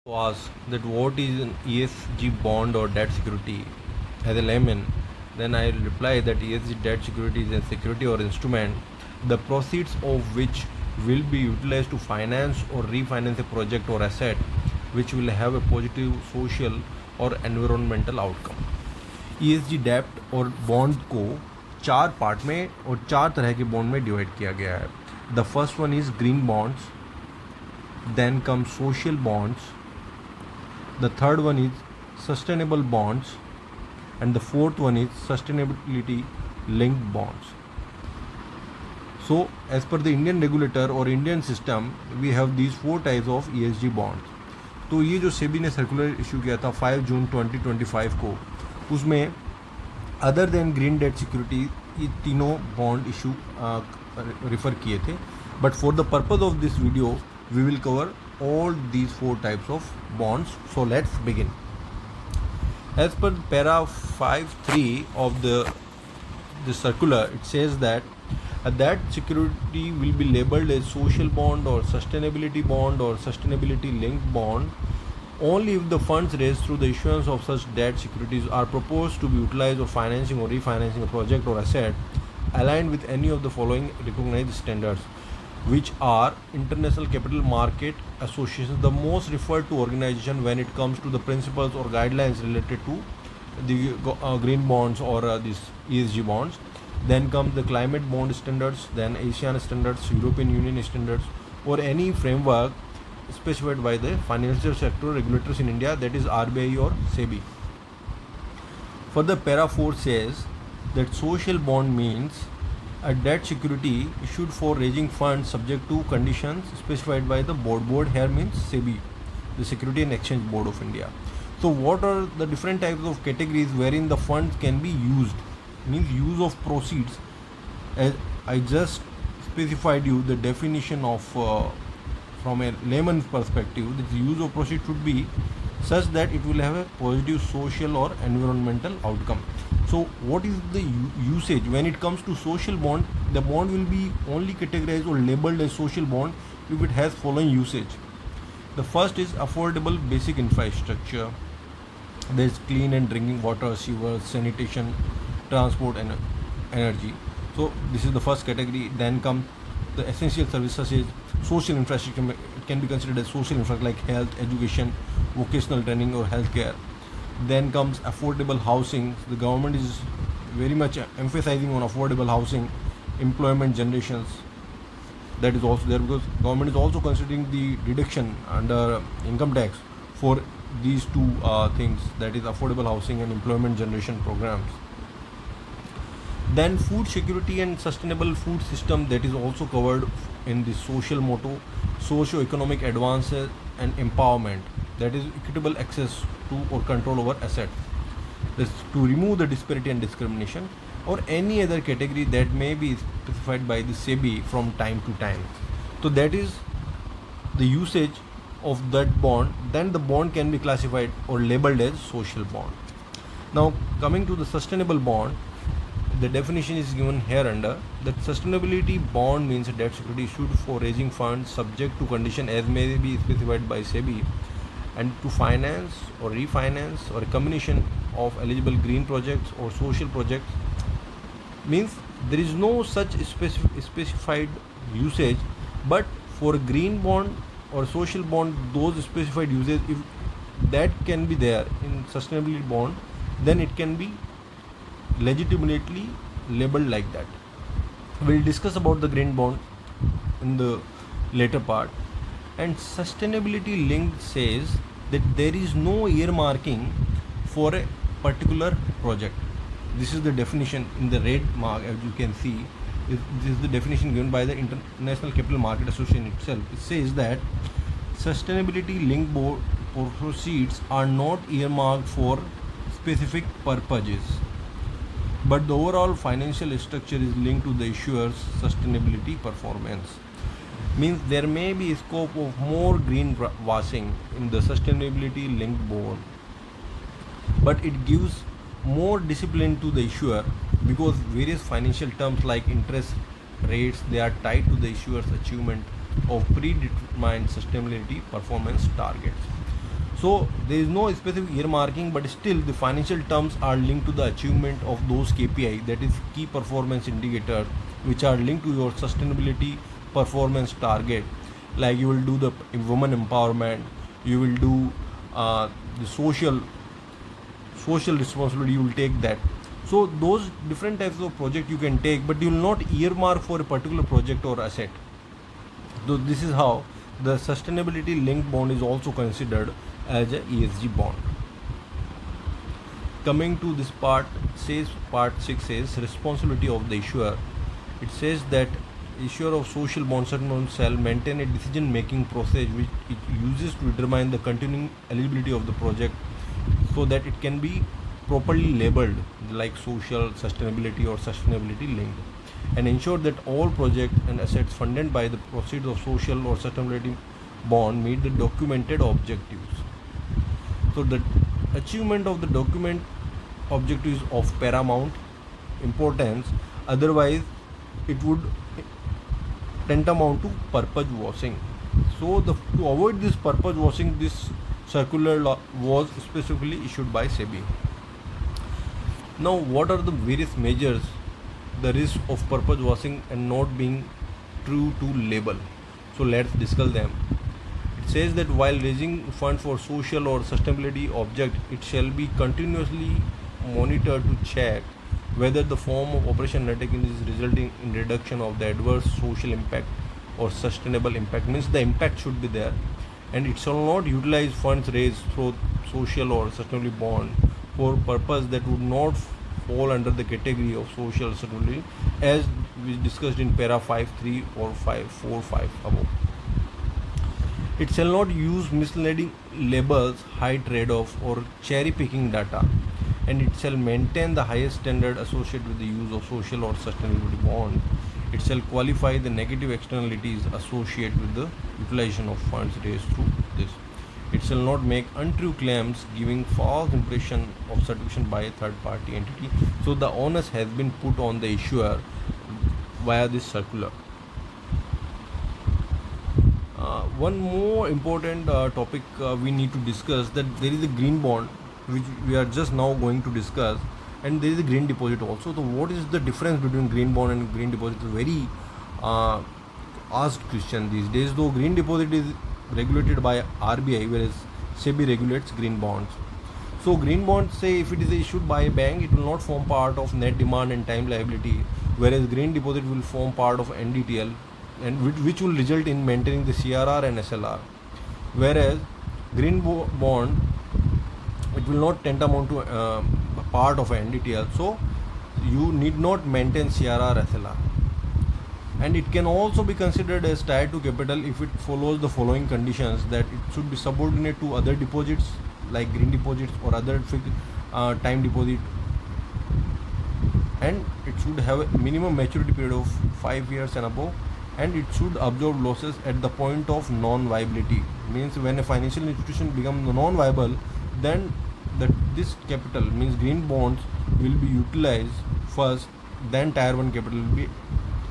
Was that what is an ESG bond or debt security? As a layman, then I reply that ESG debt security is a security or instrument, the proceeds of which will be utilized to finance or refinance a project or asset which will have a positive social or environmental outcome. ESG डेप्ट और bond को चार part में और चार तरह के bond में divide किया गया है. The first one is green bonds, then come social bonds, the third one is sustainable bonds, and the fourth one is sustainability linked bonds. So as per the Indian regulator or Indian system, we have these four types of ESG bonds. तो ये जो सेबी ने circular issue किया था 5 जून 2025 को, उसमें other than green debt security ये तीनों बॉन्ड इशू रिफ़र किए थे. But for the purpose of this video we will cover all these four types of bonds. So let's begin. As per para 5.3 of the circular, it says that that security will be labeled as social bond or sustainability bond or sustainability linked bond only if the funds raised through the issuance of such debt securities are proposed to be utilized or financing or refinancing a project or asset aligned with any of the following recognized standards, which are International Capital Market Association, the most referred to organization when it comes to the principles or guidelines related to the green bonds or these ESG bonds. Then comes the climate bond standards, then ASEAN standards, European Union standards, or any framework specified by the financial sector regulators in India, that is RBI or SEBI. Further, para 4 says that social bond means a debt security issued for raising funds subject to conditions specified by the board. Board here means SEBI, the Security and Exchange Board of India. So what are the different types of categories wherein the funds can be used? Means use of proceeds. As I just specified you the definition of from a layman's perspective, the use of proceeds should be such that it will have a positive social or environmental outcome. So what is the usage when it comes to social bond? The bond will be only categorized or labeled as social bond if it has following usage. The first is affordable basic infrastructure. There is clean and drinking water, sewers, sanitation, transport and energy. So this is the first category. Then come the essential services is social infrastructure. It can be considered as social infrastructure like health, education, vocational training or healthcare. Then comes affordable housing. The government is very much emphasizing on affordable housing, employment generations. That is also there because government is also considering the reduction under income tax for these two things, that is affordable housing and employment generation programs. Then food security and sustainable food system, that is also covered in the social motto, socio-economic advances and empowerment, that is equitable access to or control over asset. This to remove the disparity and discrimination or any other category that may be specified by the SEBI from time to time. So that is the usage of that bond. Then the bond can be classified or labeled as social bond. Now coming to the sustainable bond, the definition is given here under that sustainability bond means a debt security issued for raising funds subject to condition as may be specified by SEBI and to finance or refinance or a combination of eligible green projects or social projects. Means there is no such specified usage, but for green bond or social bond, those specified uses, if that can be there in sustainability bond, then it can be legitimately labeled like that. We'll discuss about the green bond in the later part. And sustainability linked says that there is no earmarking for a particular project. This is the definition in the red mark, as you can see. This is the definition given by the International Capital Market Association itself. It says that sustainability linked proceeds are not earmarked for specific purposes, but the overall financial structure is linked to the issuer's sustainability performance. Means there may be a scope of more greenwashing in the sustainability linked bond, but it gives more discipline to the issuer because various financial terms like interest rates, they are tied to the issuer's achievement of predetermined sustainability performance targets. So there is no specific earmarking, but still the financial terms are linked to the achievement of those KPI, that is key performance indicators, which are linked to your sustainability performance target. Like you will do the women empowerment, you will do the social responsibility, you will take that. So those different types of project you can take, but you will not earmark for a particular project or asset. So this is how the sustainability linked bond is also considered as a ESG bond. Coming to this part, says part 6 says responsibility of the issuer. It says that issuer of social bond settlement shall maintain a decision making process which it uses to determine the continuing eligibility of the project, so that it can be properly labeled like social, sustainability or sustainability linked, and ensure that all projects and assets funded by the proceeds of social or sustainability bond meet the documented objectives. So the achievement of the document objectives of paramount importance, otherwise it would tantamount to purpose washing. So to avoid this purpose washing, this circular law was specifically issued by SEBI. Now, what are the various measures the risk of purpose washing and not being true to label? So let's discuss them. It says that while raising funds for social or sustainability object, it shall be continuously monitored to check whether the form of operation undertaken is resulting in reduction of the adverse social impact or sustainable impact. Means the impact should be there, and it shall not utilize funds raised through social or sustainability bond for purpose that would not fall under the category of social sustainability, as we discussed in para 5.3 or 5.4.5 above. It shall not use misleading labels, high trade-off or cherry-picking data, and it shall maintain the highest standard associated with the use of social or sustainability bond. It shall qualify the negative externalities associated with the utilization of funds raised through this. It shall not make untrue claims giving false impression of certification by a third party entity. So the onus has been put on the issuer via this circular. One more important topic we need to discuss, that there is a green bond which we are just now going to discuss, and there is a green deposit also. So what is the difference between green bond and green deposit? Is a very asked question these days, though green deposit is regulated by RBI, whereas SEBI regulates green bonds. So green bonds, say if it is issued by a bank, it will not form part of net demand and time liability, whereas green deposit will form part of NDTL, and which will result in maintaining the CRR and SLR. Whereas green bond, it will not tantamount to part of NDTL, so you need not maintain CRR SLR. And it can also be considered as tier 2 capital if it follows the following conditions: that it should be subordinate to other deposits like green deposits or other time deposit, and it should have a minimum maturity period of 5 years and above, and it should absorb losses at the point of non-viability. Means when a financial institution becomes non-viable, then this capital, means green bonds, will be utilized first, then tier 1 capital will be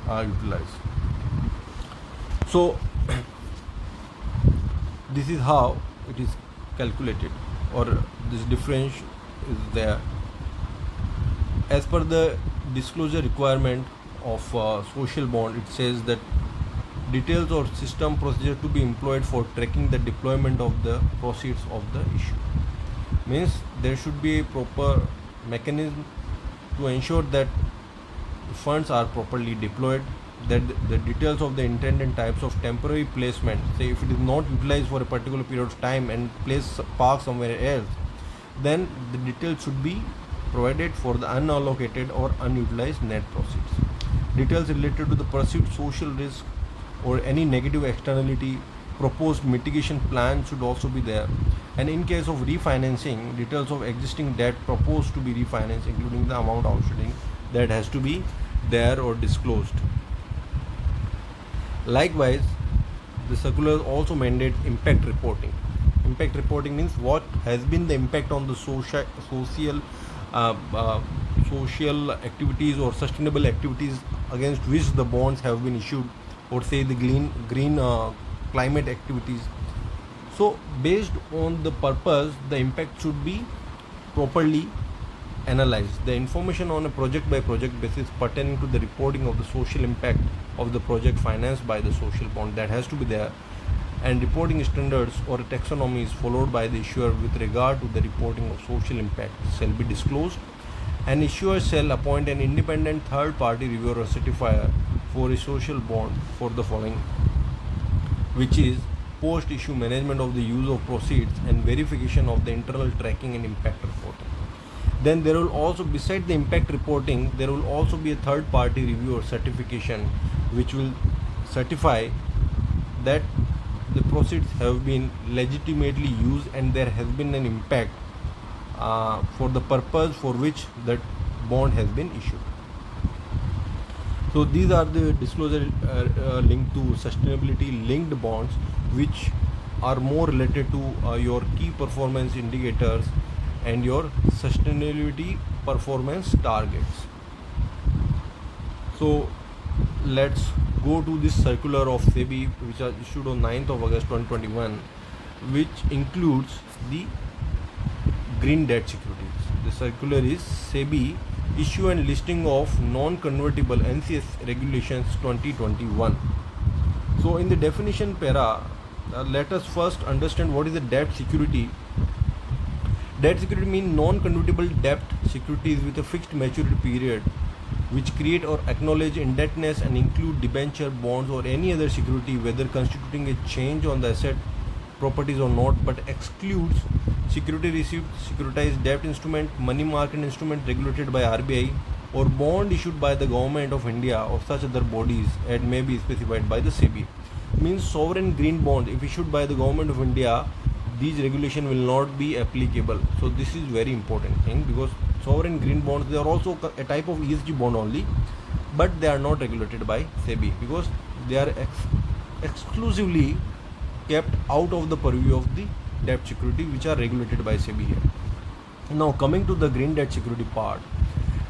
utilized. So this is how it is calculated, or this difference is there. As per the disclosure requirement of social bond, it says that details or system procedure to be employed for tracking the deployment of the proceeds of the issue. Means there should be a proper mechanism to ensure that funds are properly deployed, that the details of the intended types of temporary placement, say if it is not utilized for a particular period of time and parked somewhere else, then the details should be provided for the unallocated or unutilized net proceeds. Details related to the perceived social risk or any negative externality, proposed mitigation plan should also be there. And in case of refinancing, details of existing debt proposed to be refinanced, including the amount outstanding, that has to be there or disclosed. Likewise, the circular also mandate impact reporting. Impact reporting means what has been the impact on the social activities or sustainable activities against which the bonds have been issued, or say the green climate activities. So based on the purpose, the impact should be properly analyzed. The information on a project by project basis pertaining to the reporting of the social impact of the project financed by the social bond, that has to be there, and reporting standards or a taxonomy is followed by the issuer with regard to the reporting of social impact shall be disclosed. An issuer shall appoint an independent third party reviewer or certifier for a social bond for the following, which is post issue management of the use of proceeds and verification of the internal tracking and impact reporting. Then there will also, beside the impact reporting, there will also be a third party review or certification which will certify that the proceeds have been legitimately used and there has been an impact for the purpose for which that bond has been issued. So these are the disclosure linked to sustainability linked bonds, which are more related to your key performance indicators and your sustainability performance targets. So let's go to this circular of SEBI, which was issued on 9th of August 2021, which includes the green debt securities. The circular is SEBI issue and listing of non-convertible NCS regulations 2021. So in the definition para, let us first understand what is a debt security. Debt security means non-convertible debt securities with a fixed maturity period, which create or acknowledge indebtedness and include debenture, bonds, or any other security, whether constituting a change on the asset properties or not, but excludes security received, securitized debt instrument, money market instrument regulated by RBI, or bond issued by the government of India or such other bodies and may be specified by the SEBI. Means sovereign green bond if issued by the government of India, these regulation will not be applicable. So this is very important thing, because sovereign green bonds, they are also a type of ESG bond only, but they are not regulated by SEBI because they are exclusively kept out of the purview of the debt security, which are regulated by SEBI here. Now coming to the green debt security part.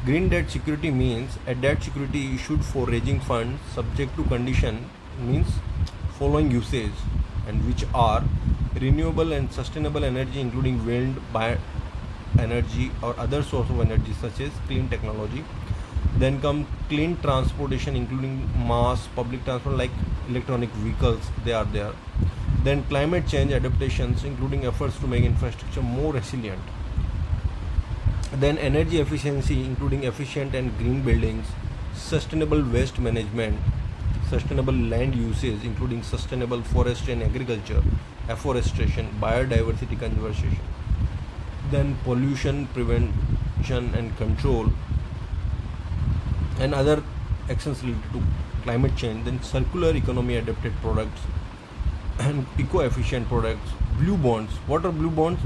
Green debt security means a debt security issued for raising funds subject to condition, means following usage, and which are renewable and sustainable energy including wind, bioenergy or other source of energy such as clean technology. Then come clean transportation including mass public transport like electronic vehicles, they are there. Then climate change adaptations including efforts to make infrastructure more resilient. Then energy efficiency including efficient and green buildings, sustainable waste management, sustainable land usage including sustainable forestry and agriculture, afforestation, biodiversity conservation. Then pollution prevention and control and other actions related to climate change. Then circular economy adapted products and eco-efficient products. Blue bonds. What are blue bonds?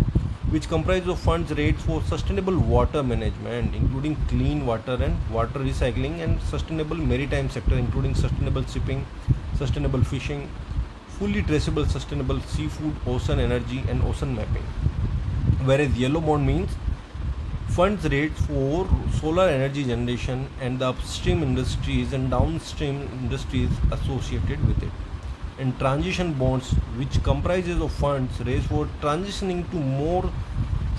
Which comprise of funds raised for sustainable water management including clean water and water recycling, and sustainable maritime sector including sustainable shipping, sustainable fishing, fully traceable sustainable seafood, ocean energy and ocean mapping. Whereas yellow bond means funds raised for solar energy generation and the upstream industries and downstream industries associated with it. And transition bonds, which comprises of funds raised for transitioning to more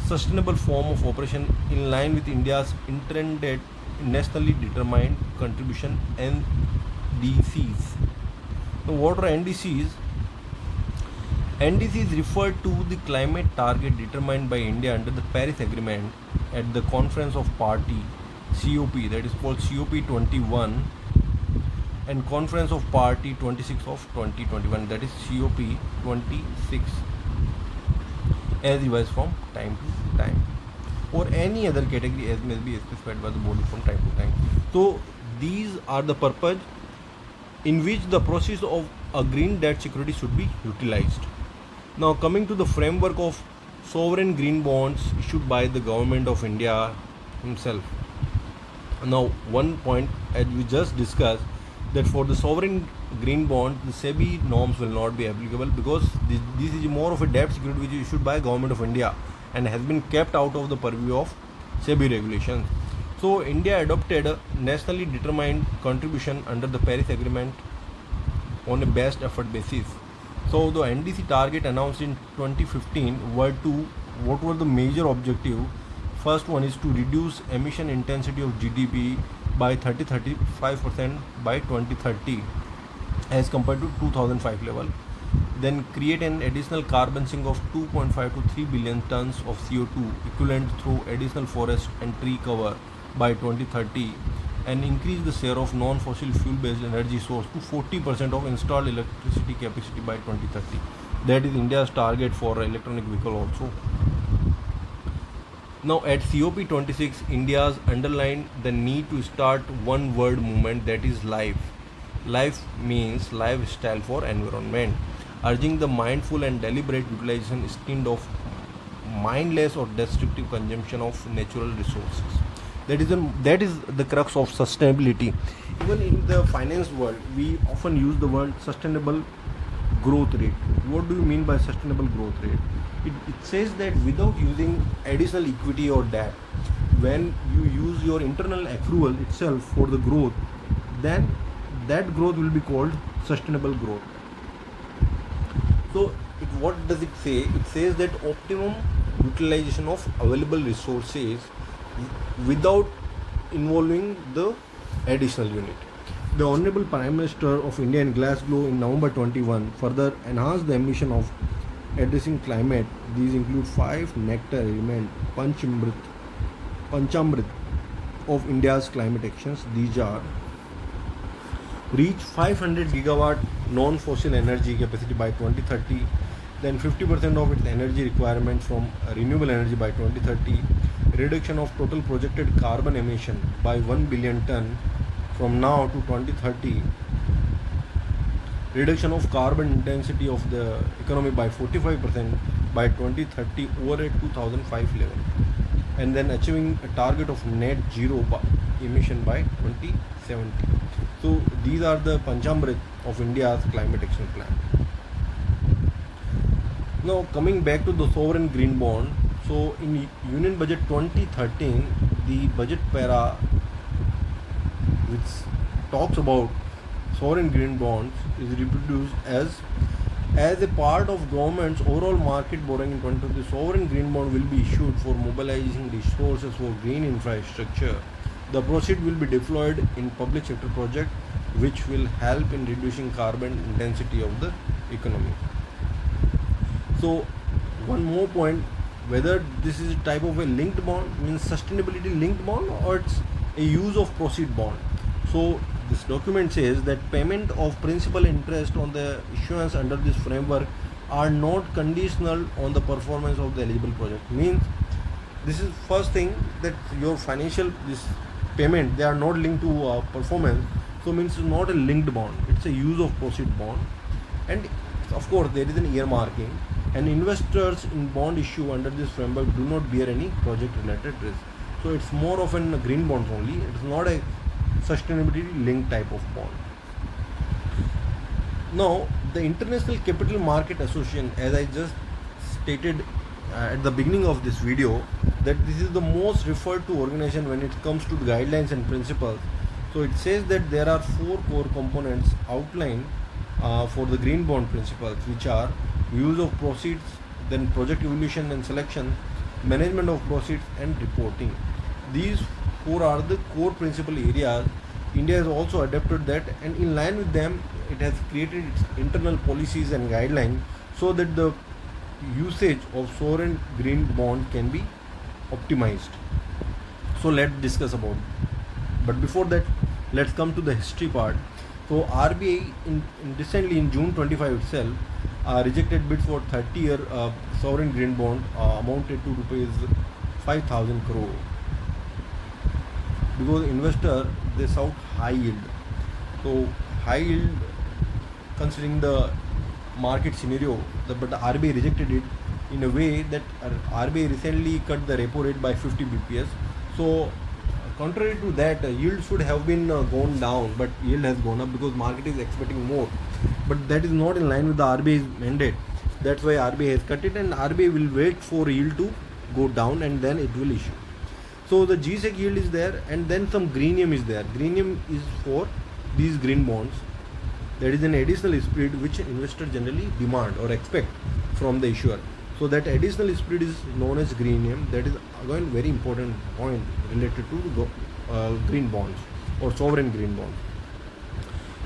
sustainable form of operation in line with India's intended nationally determined contribution NDCs. Now, what are NDCs? NDCs refer to the climate target determined by India under the Paris Agreement at the Conference of Party COP, that is called COP 21, and Conference of Party 26 of 2021, that is COP 26, as revised from time to time, or any other category as may be specified by the body from time to time. So these are the purpose in which the process of a green debt security should be utilized. Now coming to the framework of sovereign green bonds issued by the government of India himself. Now one point, as we just discussed, that for the sovereign green bond, the SEBI norms will not be applicable because this is more of a debt security which is issued by government of India and has been kept out of the purview of SEBI regulations. So India adopted a nationally determined contribution under the Paris Agreement on a best effort basis. So the NDC target announced in 2015 were what were the major objective? First one is to reduce emission intensity of GDP by 35% by 2030 as compared to 2005 level. Then create an additional carbon sink of 2.5 to 3 billion tons of CO2 equivalent through additional forest and tree cover by 2030, and increase the share of non-fossil fuel-based energy source to 40% of installed electricity capacity by 2030. That is India's target for electronic vehicle also. Now at COP26, India's underlined the need to start one word movement, that is life. Life means lifestyle for environment, urging the mindful and deliberate utilization instead of mindless or destructive consumption of natural resources. That is the crux of sustainability. Even in the finance world, we often use the word sustainable growth rate. What do you mean by sustainable growth rate? It says that without using additional equity or debt, when you use your internal accrual itself for the growth, then that growth will be called sustainable growth. So what does it say? It says that optimum utilization of available resources without involving the additional unit. The Honorable Prime Minister of India in Glasgow in November 21 further enhanced the ambition of addressing climate. These include 5 nectar element Panchamrit of India's climate actions. These are: reach 500 gigawatt non-fossil energy capacity by 2030, then 50% of its energy requirement from renewable energy by 2030, reduction of total projected carbon emission by 1 billion ton from now to 2030, reduction of carbon intensity of the economy by 45% by 2030 over a 2005 level, and then achieving a target of net zero emission by 2070. So these are the Panchamrit of India's climate action plan. Now coming back to the sovereign green bond. So in Union Budget 2013, the budget para which talks about sovereign green bonds is reproduced as a part of government's overall market borrowing in 2020. The sovereign green bond will be issued for mobilizing resources for green infrastructure. The proceeds will be deployed in public sector projects which will help in reducing carbon intensity of the economy. So one more point, whether this is a type of a linked bond, means sustainability linked bond, or it's a use of proceed bond. So this document says that payment of principal interest on the issuance under this framework are not conditional on the performance of the eligible project. Means this is first thing, that your financial this payment, they are not linked to performance. So means it's not a linked bond, it's a use of proceed bond. And of course there is an earmarking, and investors in bond issue under this framework do not bear any project related risk. So it's more of a green bond only, it's not a sustainability linked type of bond. Now the International Capital Market Association, as I just stated at the beginning of this video, that this is the most referred to organization when it comes to the guidelines and principles. So it says that there are 4 core components outlined for the green bond principles, which are use of proceeds, then project evaluation and selection, management of proceeds, and reporting. These 4 are the core principal areas. India has also adopted that, and in line with them it has created its internal policies and guidelines so that the usage of sovereign green bond can be optimized. So let's discuss about it. But before that, let's come to the history part. So RBI recently in June 25 itself rejected bids for 30-year sovereign green bond amounted to rupees 5,000 crore, because investor they sought high yield. So high yield, considering the market scenario, but the RBI rejected it in a way that RBI recently cut the repo rate by 50 bps. So contrary to that, yield should have been gone down, but yield has gone up because market is expecting more. But that is not in line with the RBI's mandate. That's why RBI has cut it, and RBI will wait for yield to go down and then it will issue. So the GSEC yield is there, and then some greenium is there. Greenium is for these green bonds. There is an additional spread which investor generally demand or expect from the issuer. So that additional spread is known as greenium. That is again very important point related to green bonds or sovereign green bonds.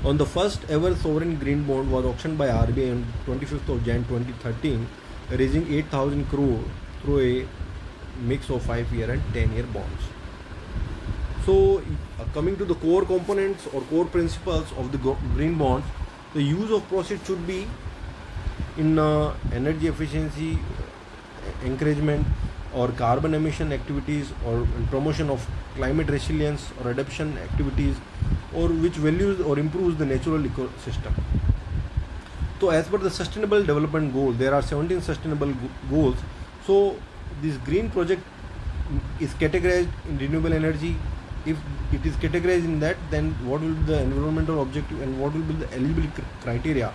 On the first ever sovereign green bond was auctioned by RBI on 25th of Jan 2013, raising 8,000 crore through a mix of 5-year and 10-year bonds. So, coming to the core components or core principles of the green bonds, the use of proceeds should be in energy efficiency encouragement or carbon emission activities or in promotion of climate resilience or adaptation activities, or which values or improves the natural ecosystem. So as per the sustainable development goal, there are 17 sustainable goals. So this green project is categorized in renewable energy. If it is categorized in that, then what will be the environmental objective and what will be the eligibility criteria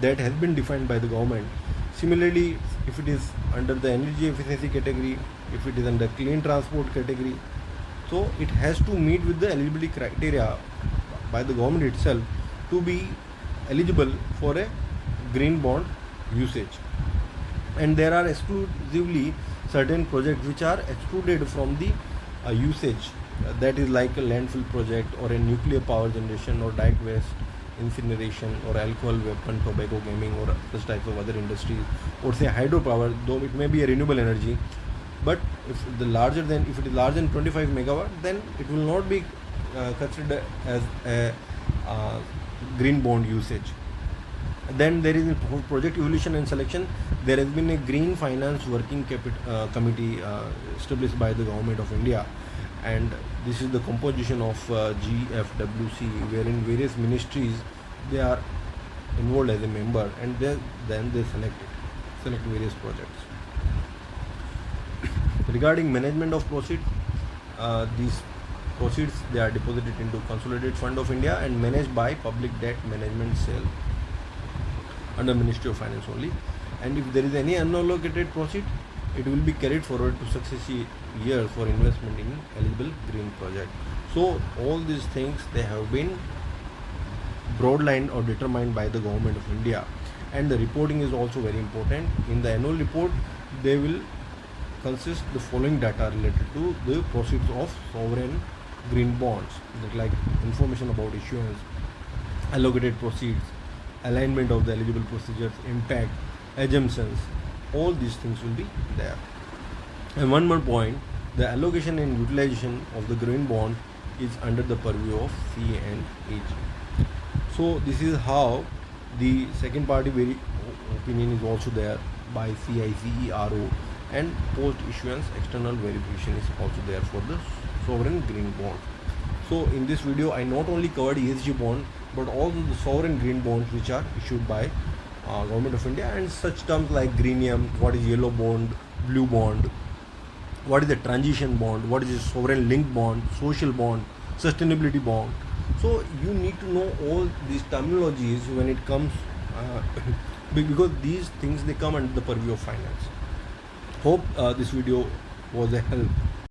that has been defined by the government. Similarly, if it is under the energy efficiency category, if it is under clean transport category, so it has to meet with the eligibility criteria by the government itself to be eligible for a green bond usage. And there are exclusively certain projects which are excluded from the usage. That is like a landfill project or a nuclear power generation or direct waste incineration or alcohol, weapon, tobacco, gaming or such types of other industries, or say hydropower, though it may be a renewable energy, but if it is larger than 25 megawatt, then it will not be considered as a green bond usage. Then there is a project evaluation and selection. There has been a green finance working committee established by the government of India, and this is the composition of GFWC, wherein various ministries they are involved as a member, and then they select various projects. Regarding management of proceeds, these proceeds they are deposited into Consolidated Fund of India and managed by Public Debt Management Cell under Ministry of Finance only. And if there is any unallocated proceed, it will be carried forward to successive years for investment in eligible green project. So all these things they have been broadlined or determined by the government of India, and the reporting is also very important. In the annual report, they will consist the following data related to the proceeds of sovereign green bonds, like information about issuance, allocated proceeds, alignment of the eligible procedures, impact, assumptions. All these things will be there. And one more point, the allocation and utilization of the green bond is under the purview of C and AG. So this is how the second party opinion is also there by CICERO, and post issuance external verification is also there for the sovereign green bond. So in this video I not only covered ESG bond but also the sovereign green bonds which are issued by government of India, and such terms like greenium, what is yellow bond, blue bond, what is the transition bond, what is a sovereign linked bond, social bond, sustainability bond. So you need to know all these terminologies when it comes because these things they come under the purview of finance. Hope this video was a help.